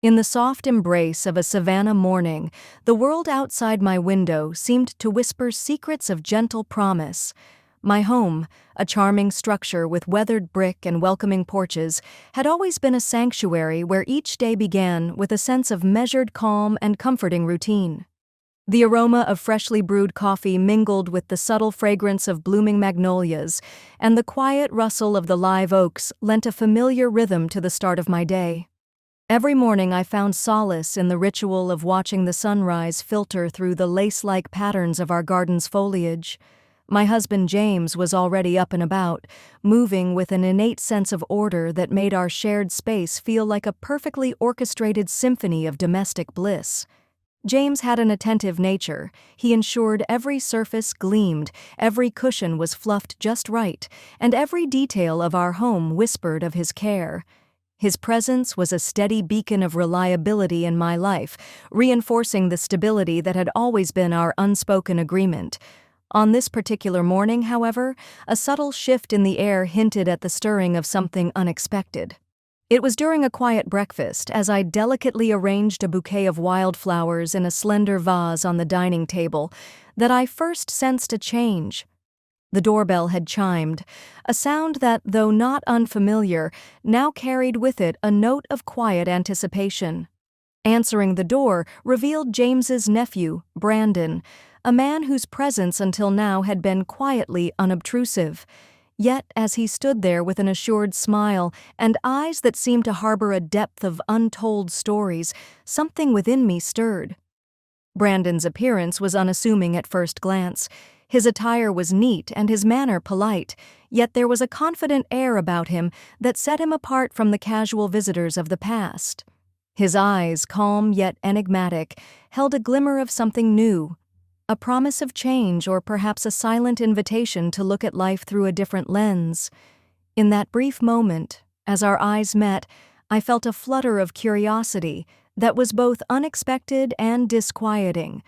In the soft embrace of a savannah morning, the world outside my window seemed to whisper secrets of gentle promise. My home, a charming structure with weathered brick and welcoming porches, had always been a sanctuary where each day began with a sense of measured calm and comforting routine. The aroma of freshly brewed coffee mingled with the subtle fragrance of blooming magnolias, and the quiet rustle of the live oaks lent a familiar rhythm to the start of my day. Every morning I found solace in the ritual of watching the sunrise filter through the lace-like patterns of our garden's foliage. My husband James was already up and about, moving with an innate sense of order that made our shared space feel like a perfectly orchestrated symphony of domestic bliss. James had an attentive nature. He ensured every surface gleamed, every cushion was fluffed just right, and every detail of our home whispered of his care. His presence was a steady beacon of reliability in my life, reinforcing the stability that had always been our unspoken agreement. On this particular morning, however, a subtle shift in the air hinted at the stirring of something unexpected. It was during a quiet breakfast, as I delicately arranged a bouquet of wildflowers in a slender vase on the dining table, that I first sensed a change. The doorbell had chimed, a sound that, though not unfamiliar, now carried with it a note of quiet anticipation. Answering the door revealed James's nephew, Brandon, a man whose presence until now had been quietly unobtrusive. Yet, as he stood there with an assured smile and eyes that seemed to harbor a depth of untold stories, something within me stirred. Brandon's appearance was unassuming at first glance. His attire was neat and his manner polite, yet there was a confident air about him that set him apart from the casual visitors of the past. His eyes, calm yet enigmatic, held a glimmer of something new, a promise of change or perhaps a silent invitation to look at life through a different lens. In that brief moment, as our eyes met, I felt a flutter of curiosity that was both unexpected and disquieting,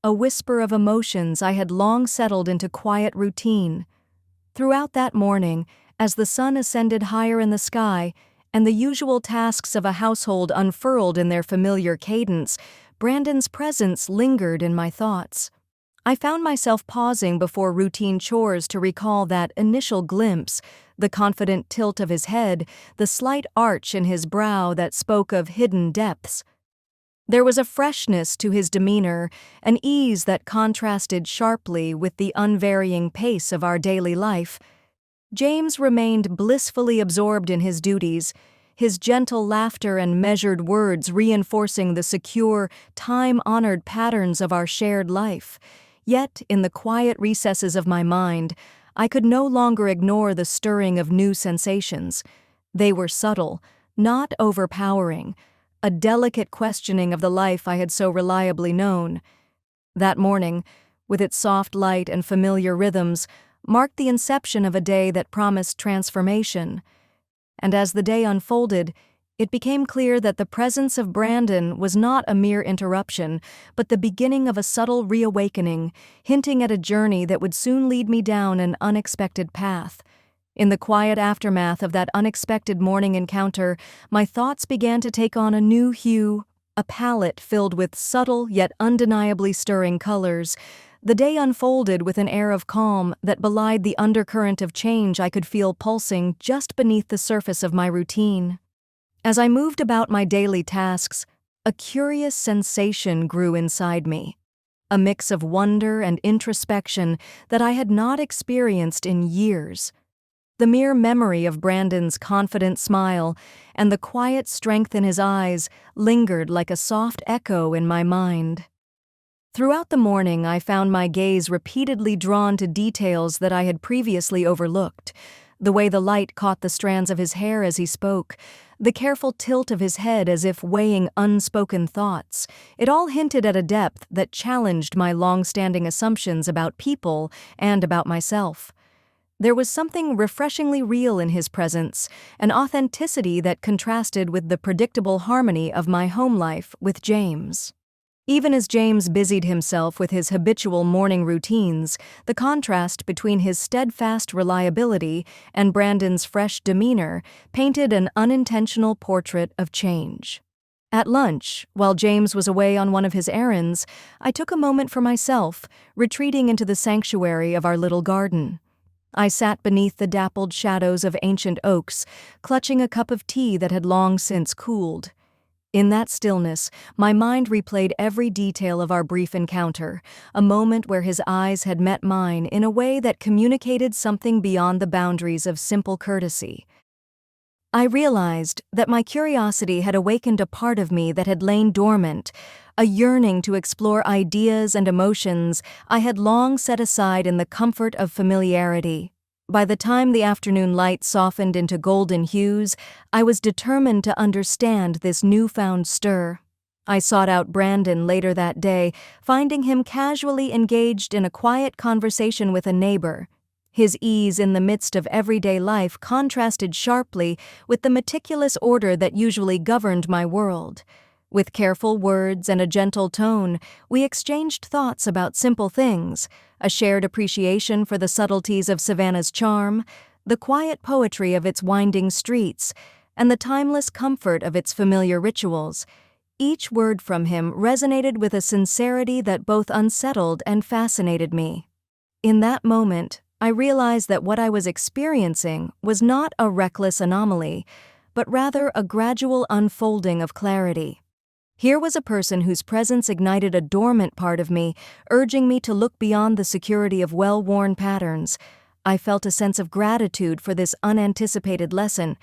a whisper of emotions I had long settled into quiet routine. Throughout that morning, as the sun ascended higher in the sky and the usual tasks of a household unfurled in their familiar cadence, Brandon's presence lingered in my thoughts. I found myself pausing before routine chores to recall that initial glimpse, the confident tilt of his head, the slight arch in his brow that spoke of hidden depths. There was a freshness to his demeanor, an ease that contrasted sharply with the unvarying pace of our daily life. James remained blissfully absorbed in his duties, his gentle laughter and measured words reinforcing the secure, time-honored patterns of our shared life. Yet, in the quiet recesses of my mind, I could no longer ignore the stirring of new sensations. They were subtle, not overpowering, a delicate questioning of the life I had so reliably known. That morning, with its soft light and familiar rhythms, marked the inception of a day that promised transformation. And as the day unfolded, it became clear that the presence of Brandon was not a mere interruption, but the beginning of a subtle reawakening, hinting at a journey that would soon lead me down an unexpected path. In the quiet aftermath of that unexpected morning encounter, my thoughts began to take on a new hue, a palette filled with subtle yet undeniably stirring colors. The day unfolded with an air of calm that belied the undercurrent of change I could feel pulsing just beneath the surface of my routine. As I moved about my daily tasks, a curious sensation grew inside me, a mix of wonder and introspection that I had not experienced in years. The mere memory of Brandon's confident smile and the quiet strength in his eyes lingered like a soft echo in my mind. Throughout the morning, I found my gaze repeatedly drawn to details that I had previously overlooked. The way the light caught the strands of his hair as he spoke, the careful tilt of his head as if weighing unspoken thoughts, it all hinted at a depth that challenged my long-standing assumptions about people and about myself. There was something refreshingly real in his presence, an authenticity that contrasted with the predictable harmony of my home life with James. Even as James busied himself with his habitual morning routines, the contrast between his steadfast reliability and Brandon's fresh demeanor painted an unintentional portrait of change. At lunch, while James was away on one of his errands, I took a moment for myself, retreating into the sanctuary of our little garden. I sat beneath the dappled shadows of ancient oaks, clutching a cup of tea that had long since cooled. In that stillness, my mind replayed every detail of our brief encounter, a moment where his eyes had met mine in a way that communicated something beyond the boundaries of simple courtesy. I realized that my curiosity had awakened a part of me that had lain dormant, a yearning to explore ideas and emotions I had long set aside in the comfort of familiarity. By the time the afternoon light softened into golden hues, I was determined to understand this newfound stir. I sought out Brandon later that day, finding him casually engaged in a quiet conversation with a neighbor. His ease in the midst of everyday life contrasted sharply with the meticulous order that usually governed my world. With careful words and a gentle tone, we exchanged thoughts about simple things, a shared appreciation for the subtleties of Savannah's charm, the quiet poetry of its winding streets, and the timeless comfort of its familiar rituals. Each word from him resonated with a sincerity that both unsettled and fascinated me. In that moment, I realized that what I was experiencing was not a reckless anomaly, but rather a gradual unfolding of clarity. Here was a person whose presence ignited a dormant part of me, urging me to look beyond the security of well-worn patterns. I felt a sense of gratitude for this unanticipated lesson,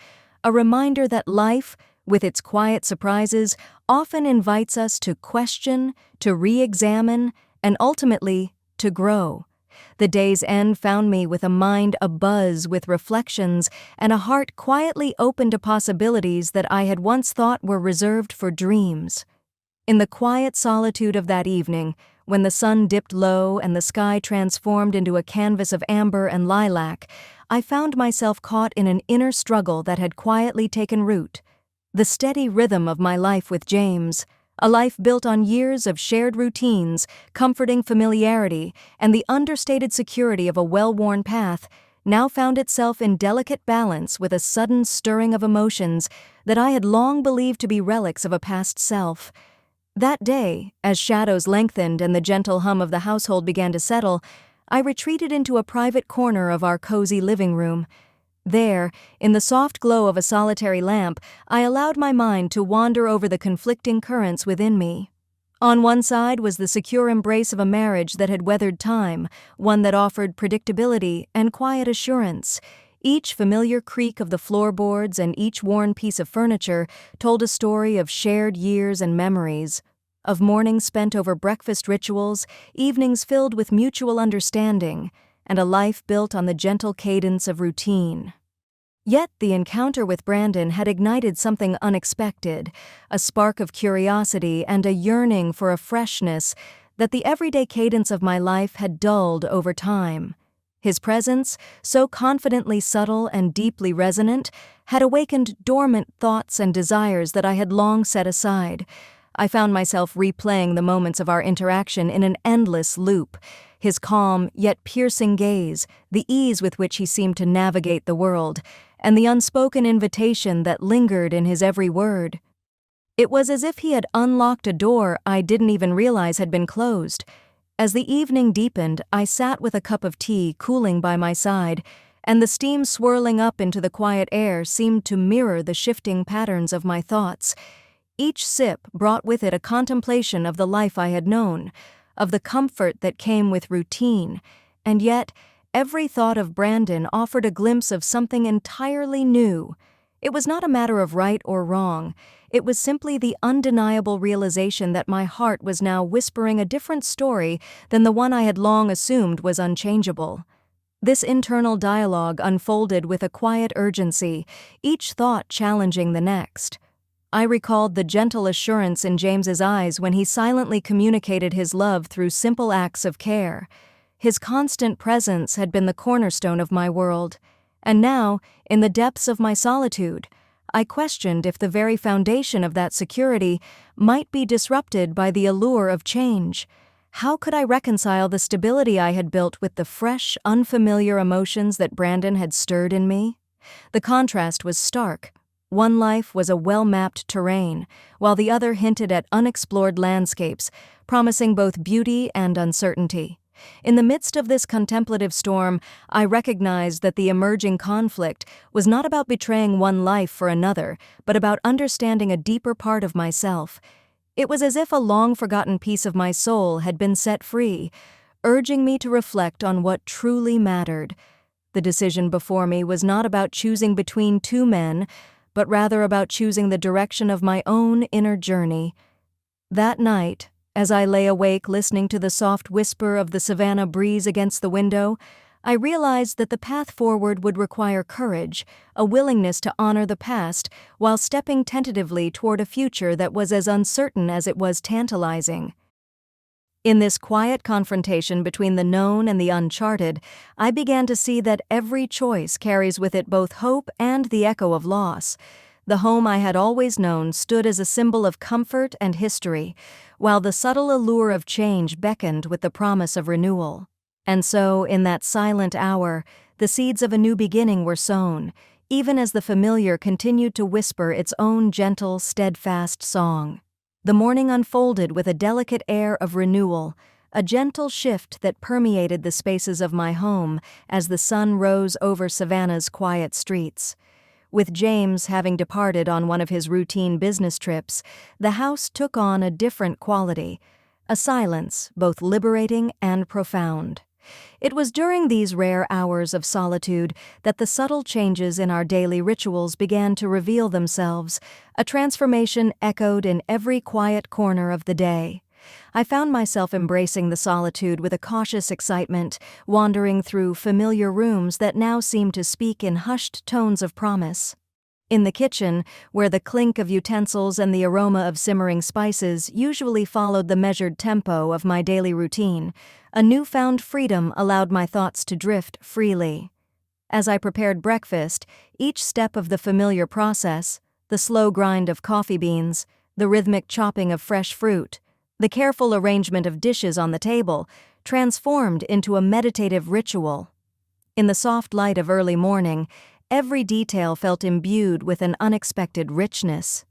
a reminder that life, with its quiet surprises, often invites us to question, to re-examine, and ultimately, to grow. The day's end found me with a mind abuzz with reflections and a heart quietly open to possibilities that I had once thought were reserved for dreams. In the quiet solitude of that evening, when the sun dipped low and the sky transformed into a canvas of amber and lilac, I found myself caught in an inner struggle that had quietly taken root. The steady rhythm of my life with James, a life built on years of shared routines, comforting familiarity, and the understated security of a well-worn path, now found itself in delicate balance with a sudden stirring of emotions that I had long believed to be relics of a past self. That day, as shadows lengthened and the gentle hum of the household began to settle, I retreated into a private corner of our cozy living room. There, in the soft glow of a solitary lamp, I allowed my mind to wander over the conflicting currents within me. On one side was the secure embrace of a marriage that had weathered time, one that offered predictability and quiet assurance. Each familiar creak of the floorboards and each worn piece of furniture told a story of shared years and memories, of mornings spent over breakfast rituals, evenings filled with mutual understanding, and a life built on the gentle cadence of routine. Yet the encounter with Brandon had ignited something unexpected, a spark of curiosity and a yearning for a freshness that the everyday cadence of my life had dulled over time. His presence, so confidently subtle and deeply resonant, had awakened dormant thoughts and desires that I had long set aside. I found myself replaying the moments of our interaction in an endless loop. His calm yet piercing gaze, the ease with which he seemed to navigate the world, and the unspoken invitation that lingered in his every word. It was as if he had unlocked a door I didn't even realize had been closed. As the evening deepened, I sat with a cup of tea cooling by my side, and the steam swirling up into the quiet air seemed to mirror the shifting patterns of my thoughts. Each sip brought with it a contemplation of the life I had known, of the comfort that came with routine, and yet every thought of Brandon offered a glimpse of something entirely new. It was not a matter of right or wrong. It was simply the undeniable realization that my heart was now whispering a different story than the one I had long assumed was unchangeable. This internal dialogue unfolded with a quiet urgency, each thought challenging the next. I recalled the gentle assurance in James's eyes when he silently communicated his love through simple acts of care. His constant presence had been the cornerstone of my world, and now, in the depths of my solitude, I questioned if the very foundation of that security might be disrupted by the allure of change. How could I reconcile the stability I had built with the fresh, unfamiliar emotions that Brandon had stirred in me? The contrast was stark. One life was a well-mapped terrain, while the other hinted at unexplored landscapes, promising both beauty and uncertainty. In the midst of this contemplative storm, I recognized that the emerging conflict was not about betraying one life for another, but about understanding a deeper part of myself. It was as if a long-forgotten piece of my soul had been set free, urging me to reflect on what truly mattered. The decision before me was not about choosing between two men, but rather about choosing the direction of my own inner journey. That night, as I lay awake listening to the soft whisper of the savanna breeze against the window, I realized that the path forward would require courage, a willingness to honor the past, while stepping tentatively toward a future that was as uncertain as it was tantalizing. In this quiet confrontation between the known and the uncharted, I began to see that every choice carries with it both hope and the echo of loss. The home I had always known stood as a symbol of comfort and history, while the subtle allure of change beckoned with the promise of renewal. And so, in that silent hour, the seeds of a new beginning were sown, even as the familiar continued to whisper its own gentle, steadfast song. The morning unfolded with a delicate air of renewal, a gentle shift that permeated the spaces of my home as the sun rose over Savannah's quiet streets. With James having departed on one of his routine business trips, the house took on a different quality, a silence both liberating and profound. It was during these rare hours of solitude that the subtle changes in our daily rituals began to reveal themselves, a transformation echoed in every quiet corner of the day. I found myself embracing the solitude with a cautious excitement, wandering through familiar rooms that now seemed to speak in hushed tones of promise. In the kitchen, where the clink of utensils and the aroma of simmering spices usually followed the measured tempo of my daily routine, a newfound freedom allowed my thoughts to drift freely. As I prepared breakfast, each step of the familiar process, the slow grind of coffee beans, the rhythmic chopping of fresh fruit, the careful arrangement of dishes on the table, transformed into a meditative ritual. In the soft light of early morning, every detail felt imbued with an unexpected richness.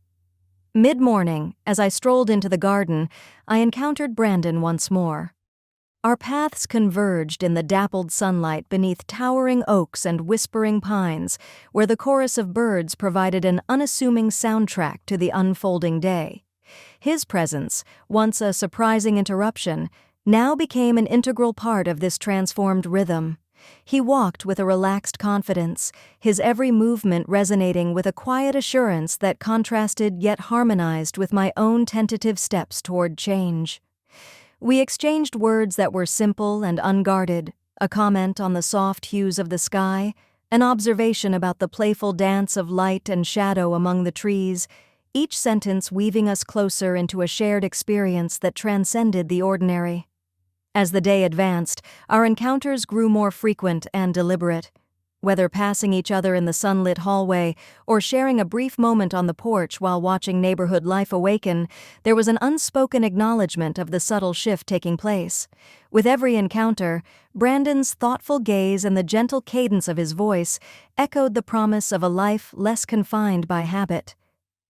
Mid-morning, as I strolled into the garden, I encountered Brandon once more. Our paths converged in the dappled sunlight beneath towering oaks and whispering pines, where the chorus of birds provided an unassuming soundtrack to the unfolding day. His presence, once a surprising interruption, now became an integral part of this transformed rhythm. He walked with a relaxed confidence, his every movement resonating with a quiet assurance that contrasted yet harmonized with my own tentative steps toward change. We exchanged words that were simple and unguarded, a comment on the soft hues of the sky, an observation about the playful dance of light and shadow among the trees, each sentence weaving us closer into a shared experience that transcended the ordinary. As the day advanced, our encounters grew more frequent and deliberate. Whether passing each other in the sunlit hallway or sharing a brief moment on the porch while watching neighborhood life awaken, there was an unspoken acknowledgement of the subtle shift taking place. With every encounter, Brandon's thoughtful gaze and the gentle cadence of his voice echoed the promise of a life less confined by habit.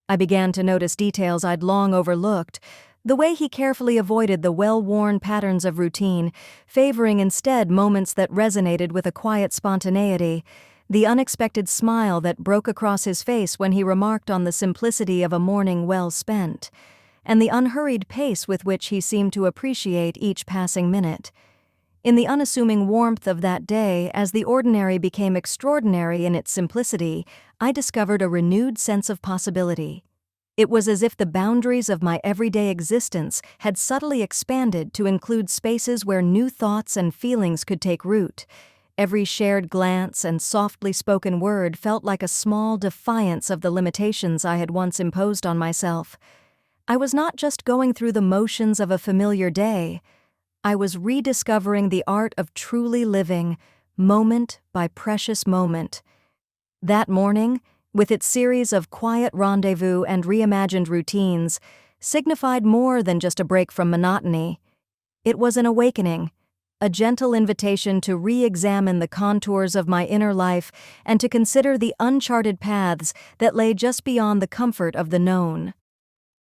I began to notice details I'd long overlooked, the way he carefully avoided the well-worn patterns of routine, favoring instead moments that resonated with a quiet spontaneity, the unexpected smile that broke across his face when he remarked on the simplicity of a morning well spent, and the unhurried pace with which he seemed to appreciate each passing minute. In the unassuming warmth of that day, as the ordinary became extraordinary in its simplicity, I discovered a renewed sense of possibility. It was as if the boundaries of my everyday existence had subtly expanded to include spaces where new thoughts and feelings could take root. Every shared glance and softly spoken word felt like a small defiance of the limitations I had once imposed on myself. I was not just going through the motions of a familiar day. I was rediscovering the art of truly living, moment by precious moment. That morning, with its series of quiet rendezvous and reimagined routines, signified more than just a break from monotony. It was an awakening, a gentle invitation to re-examine the contours of my inner life and to consider the uncharted paths that lay just beyond the comfort of the known.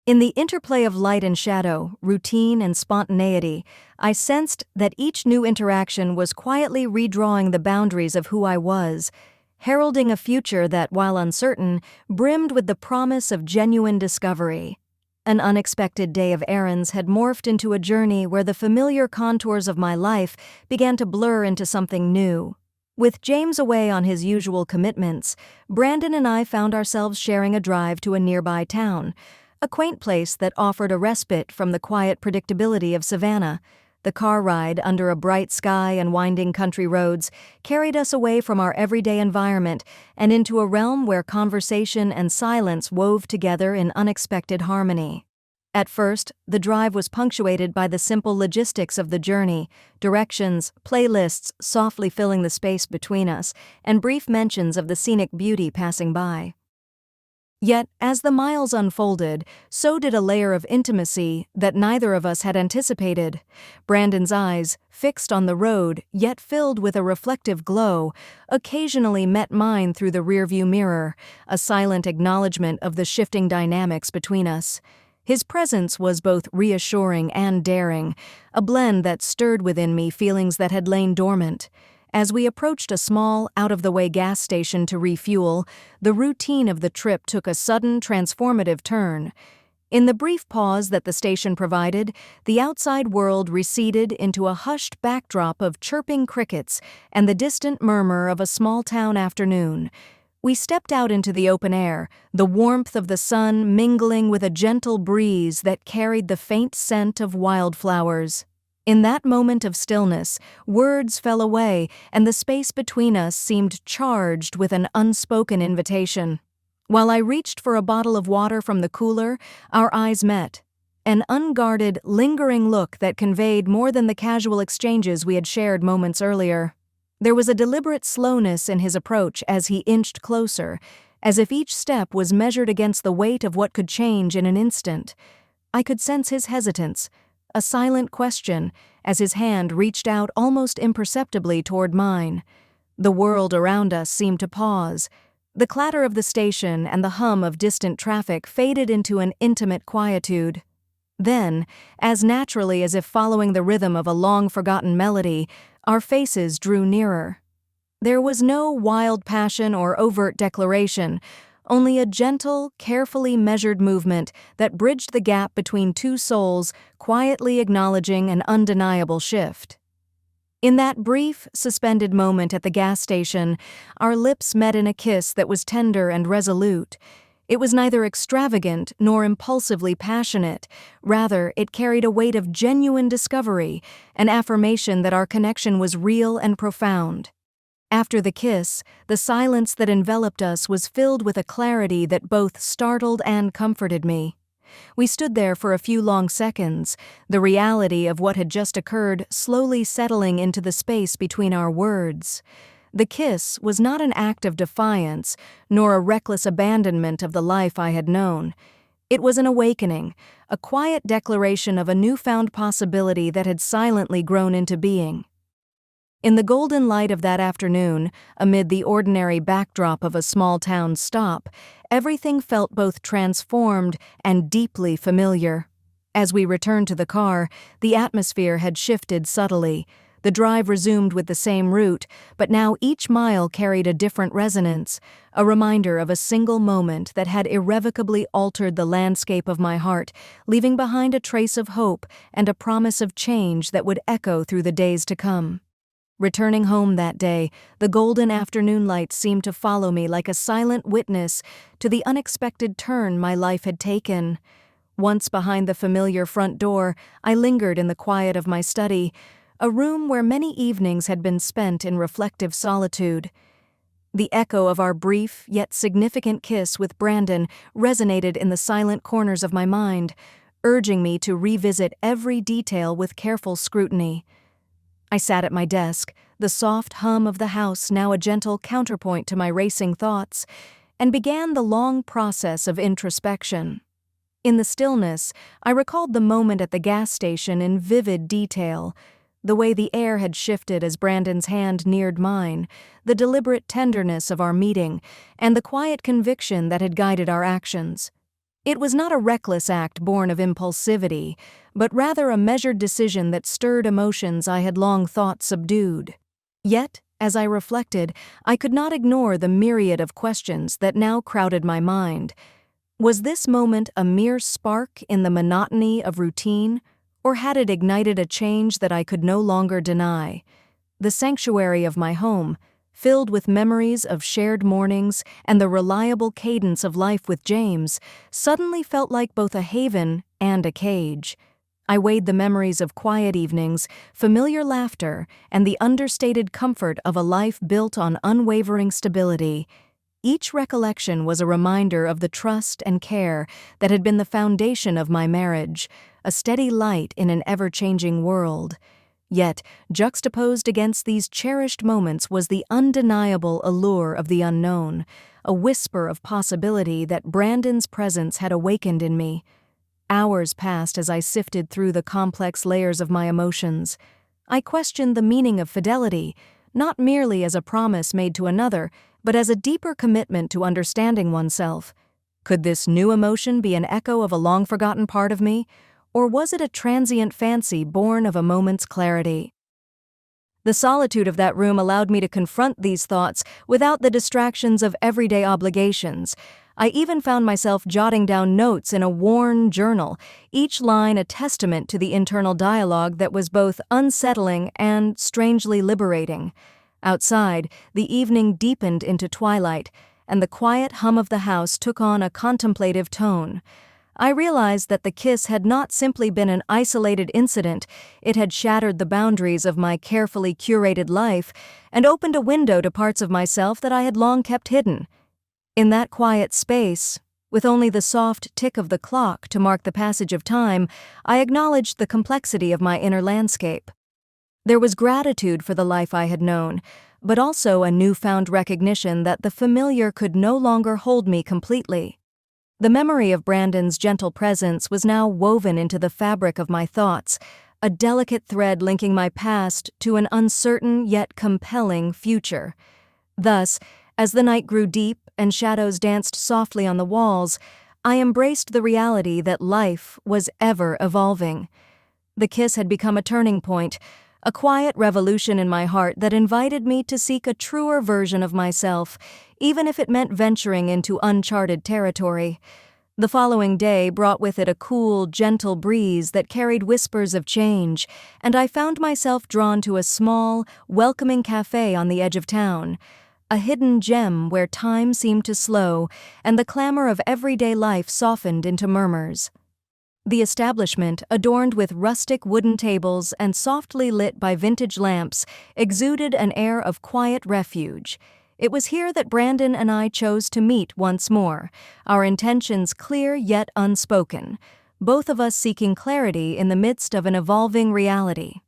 In the interplay of light and shadow, routine and spontaneity, I sensed that each new interaction was quietly redrawing the boundaries of who I was, heralding a future that, while uncertain, brimmed with the promise of genuine discovery. An unexpected day of errands had morphed into a journey where the familiar contours of my life began to blur into something new. With James away on his usual commitments, Brandon and I found ourselves sharing a drive to a nearby town, a quaint place that offered a respite from the quiet predictability of Savannah. The car ride under a bright sky and winding country roads carried us away from our everyday environment and into a realm where conversation and silence wove together in unexpected harmony. At first, the drive was punctuated by the simple logistics of the journey, directions, playlists softly filling the space between us, and brief mentions of the scenic beauty passing by. Yet, as the miles unfolded, so did a layer of intimacy that neither of us had anticipated. Brandon's eyes, fixed on the road, yet filled with a reflective glow, occasionally met mine through the rearview mirror, a silent acknowledgement of the shifting dynamics between us. His presence was both reassuring and daring, a blend that stirred within me feelings that had lain dormant. As we approached a small, out-of-the-way gas station to refuel, the routine of the trip took a sudden, transformative turn. In the brief pause that the station provided, the outside world receded into a hushed backdrop of chirping crickets and the distant murmur of a small-town afternoon. We stepped out into the open air, the warmth of the sun mingling with a gentle breeze that carried the faint scent of wildflowers. In that moment of stillness, words fell away, and the space between us seemed charged with an unspoken invitation. While I reached for a bottle of water from the cooler, our eyes met. An unguarded, lingering look that conveyed more than the casual exchanges we had shared moments earlier. There was a deliberate slowness in his approach as he inched closer, as if each step was measured against the weight of what could change in an instant. I could sense his hesitance, a silent question, as his hand reached out almost imperceptibly toward mine. The world around us seemed to pause. The clatter of the station and the hum of distant traffic faded into an intimate quietude. Then, as naturally as if following the rhythm of a long-forgotten melody, our faces drew nearer. There was no wild passion or overt declaration, only a gentle, carefully measured movement that bridged the gap between two souls, quietly acknowledging an undeniable shift. In that brief, suspended moment at the gas station, our lips met in a kiss that was tender and resolute. It was neither extravagant nor impulsively passionate. Rather, it carried a weight of genuine discovery, an affirmation that our connection was real and profound. After the kiss, the silence that enveloped us was filled with a clarity that both startled and comforted me. We stood there for a few long seconds, the reality of what had just occurred slowly settling into the space between our words. The kiss was not an act of defiance, nor a reckless abandonment of the life I had known. It was an awakening, a quiet declaration of a newfound possibility that had silently grown into being. In the golden light of that afternoon, amid the ordinary backdrop of a small-town stop, everything felt both transformed and deeply familiar. As we returned to the car, the atmosphere had shifted subtly. The drive resumed with the same route, but now each mile carried a different resonance, a reminder of a single moment that had irrevocably altered the landscape of my heart, leaving behind a trace of hope and a promise of change that would echo through the days to come. Returning home that day, the golden afternoon light seemed to follow me like a silent witness to the unexpected turn my life had taken. Once behind the familiar front door, I lingered in the quiet of my study, a room where many evenings had been spent in reflective solitude. The echo of our brief yet significant kiss with Brandon resonated in the silent corners of my mind, urging me to revisit every detail with careful scrutiny. I sat at my desk, the soft hum of the house now a gentle counterpoint to my racing thoughts, and began the long process of introspection. In the stillness, I recalled the moment at the gas station in vivid detail. The way the air had shifted as Brandon's hand neared mine, the deliberate tenderness of our meeting, and the quiet conviction that had guided our actions. It was not a reckless act born of impulsivity, but rather a measured decision that stirred emotions I had long thought subdued. Yet, as I reflected, I could not ignore the myriad of questions that now crowded my mind. Was this moment a mere spark in the monotony of routine, or had it ignited a change that I could no longer deny? The sanctuary of my home, filled with memories of shared mornings and the reliable cadence of life with James, suddenly felt like both a haven and a cage. I weighed the memories of quiet evenings, familiar laughter, and the understated comfort of a life built on unwavering stability. Each recollection was a reminder of the trust and care that had been the foundation of my marriage, a steady light in an ever-changing world. Yet, juxtaposed against these cherished moments was the undeniable allure of the unknown, a whisper of possibility that Brandon's presence had awakened in me. Hours passed as I sifted through the complex layers of my emotions. I questioned the meaning of fidelity, not merely as a promise made to another, but as a deeper commitment to understanding oneself. Could this new emotion be an echo of a long-forgotten part of me, or was it a transient fancy born of a moment's clarity? The solitude of that room allowed me to confront these thoughts without the distractions of everyday obligations. I even found myself jotting down notes in a worn journal, each line a testament to the internal dialogue that was both unsettling and strangely liberating. Outside, the evening deepened into twilight, and the quiet hum of the house took on a contemplative tone. I realized that the kiss had not simply been an isolated incident, it had shattered the boundaries of my carefully curated life and opened a window to parts of myself that I had long kept hidden. In that quiet space, with only the soft tick of the clock to mark the passage of time, I acknowledged the complexity of my inner landscape. There was gratitude for the life I had known, but also a newfound recognition that the familiar could no longer hold me completely. The memory of Brandon's gentle presence was now woven into the fabric of my thoughts, a delicate thread linking my past to an uncertain yet compelling future. Thus, as the night grew deep and shadows danced softly on the walls, I embraced the reality that life was ever evolving. The kiss had become a turning point, a quiet revolution in my heart that invited me to seek a truer version of myself, even if it meant venturing into uncharted territory. The following day brought with it a cool, gentle breeze that carried whispers of change, and I found myself drawn to a small, welcoming cafe on the edge of town, a hidden gem where time seemed to slow and the clamor of everyday life softened into murmurs. The establishment, adorned with rustic wooden tables and softly lit by vintage lamps, exuded an air of quiet refuge. It was here that Brandon and I chose to meet once more, our intentions clear yet unspoken, both of us seeking clarity in the midst of an evolving reality.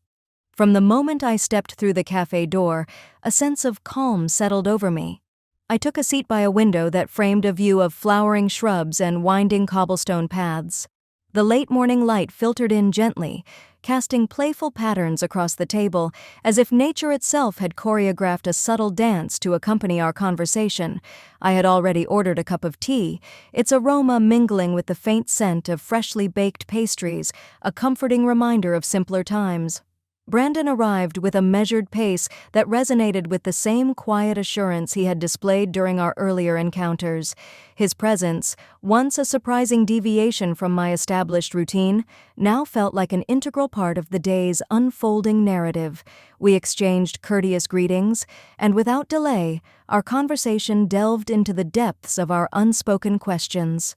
From the moment I stepped through the cafe door, a sense of calm settled over me. I took a seat by a window that framed a view of flowering shrubs and winding cobblestone paths. The late morning light filtered in gently, casting playful patterns across the table, as if nature itself had choreographed a subtle dance to accompany our conversation. I had already ordered a cup of tea, its aroma mingling with the faint scent of freshly baked pastries, a comforting reminder of simpler times. Brandon arrived with a measured pace that resonated with the same quiet assurance he had displayed during our earlier encounters. His presence, once a surprising deviation from my established routine, now felt like an integral part of the day's unfolding narrative. We exchanged courteous greetings, and without delay, our conversation delved into the depths of our unspoken questions.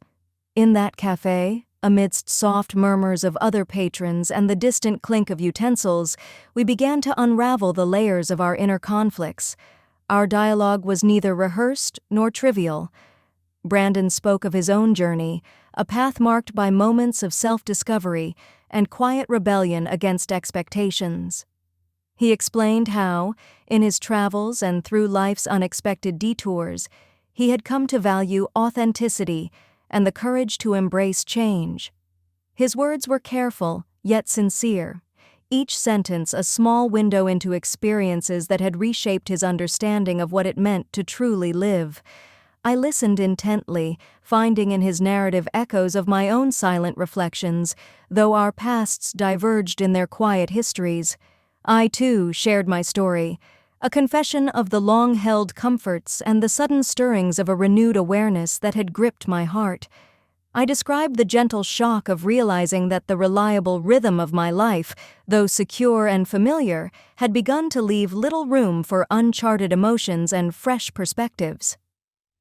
In that cafe, amidst soft murmurs of other patrons and the distant clink of utensils, we began to unravel the layers of our inner conflicts. Our dialogue was neither rehearsed nor trivial. Brandon spoke of his own journey, a path marked by moments of self-discovery and quiet rebellion against expectations. He explained how, in his travels and through life's unexpected detours, he had come to value authenticity and the courage to embrace change. His words were careful, yet sincere, each sentence a small window into experiences that had reshaped his understanding of what it meant to truly live. I listened intently, finding in his narrative echoes of my own silent reflections, though our pasts diverged in their quiet histories. I, too, shared my story, a confession of the long-held comforts and the sudden stirrings of a renewed awareness that had gripped my heart. I described the gentle shock of realizing that the reliable rhythm of my life, though secure and familiar, had begun to leave little room for uncharted emotions and fresh perspectives.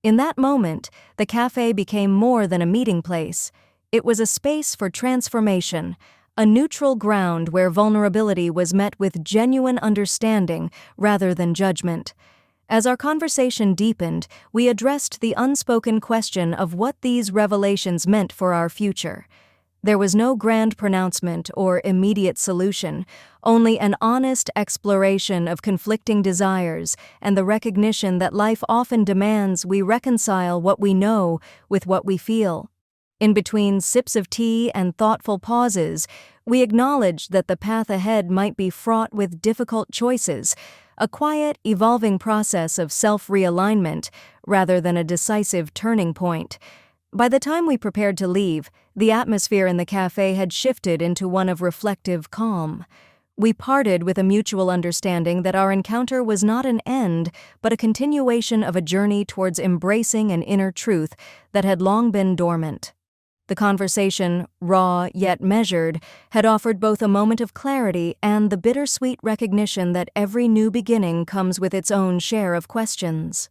In that moment, the cafe became more than a meeting place. It was a space for transformation, a neutral ground where vulnerability was met with genuine understanding rather than judgment. As our conversation deepened, we addressed the unspoken question of what these revelations meant for our future. There was no grand pronouncement or immediate solution, only an honest exploration of conflicting desires and the recognition that life often demands we reconcile what we know with what we feel. In between sips of tea and thoughtful pauses, we acknowledged that the path ahead might be fraught with difficult choices, a quiet, evolving process of self-realignment rather than a decisive turning point. By the time we prepared to leave, the atmosphere in the cafe had shifted into one of reflective calm. We parted with a mutual understanding that our encounter was not an end, but a continuation of a journey towards embracing an inner truth that had long been dormant. The conversation, raw yet measured, had offered both a moment of clarity and the bittersweet recognition that every new beginning comes with its own share of questions.